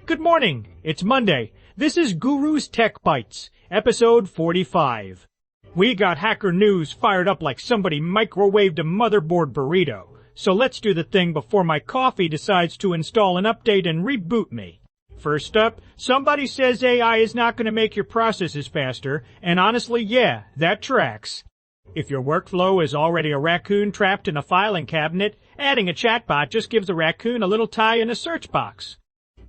Good morning. It's Monday. This is Guru's Tech Bytes, episode 45. We got hacker news fired up like somebody microwaved a motherboard burrito. So let's do the thing before my coffee decides to install an update and reboot me. First up, somebody says AI is not going to make your processes faster, and honestly, yeah, that tracks. If your workflow is already a raccoon trapped in a filing cabinet, adding a chatbot just gives the raccoon a little tie in a search box.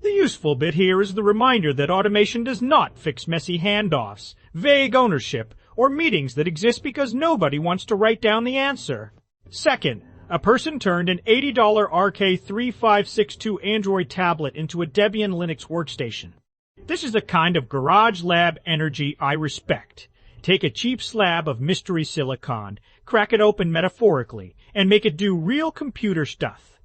The useful bit here is the reminder that automation does not fix messy handoffs, vague ownership, or meetings that exist because nobody wants to write down the answer. Second, a person turned an $80 RK3562 Android tablet into a Debian Linux workstation. This is the kind of garage lab energy I respect. Take a cheap slab of mystery silicon, crack it open metaphorically, and make it do real computer stuff.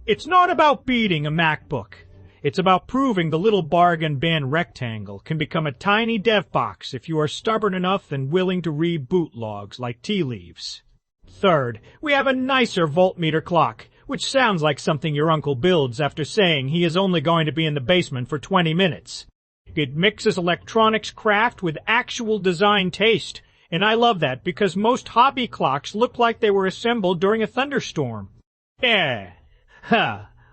It's not about beating a MacBook. It's about proving the little bargain bin rectangle can become a tiny dev box if you are stubborn enough and willing to read boot logs like tea leaves. Third, we have a nicer voltmeter clock, which sounds like something your uncle builds after saying he is only going to be in the basement for 20 minutes. It mixes electronics craft with actual design taste, and I love that because most hobby clocks look like they were assembled during a thunderstorm. Yeah.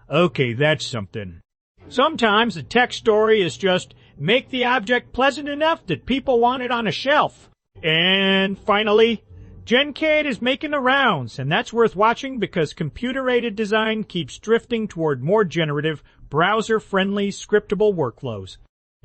Okay, that's something. Sometimes a tech story is just make the object pleasant enough that people want it on a shelf. And finally, GenCAD is making the rounds, and that's worth watching because computer-aided design keeps drifting toward more generative, browser-friendly, scriptable workflows.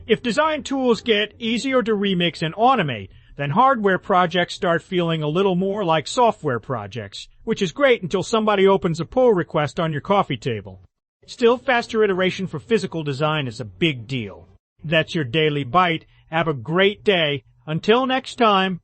If design tools get easier to remix and automate, then hardware projects start feeling a little more like software projects, which is great until somebody opens a pull request on your coffee table. Still, faster iteration for physical design is a big deal. That's your Daily Byte. Have a great day. Until next time.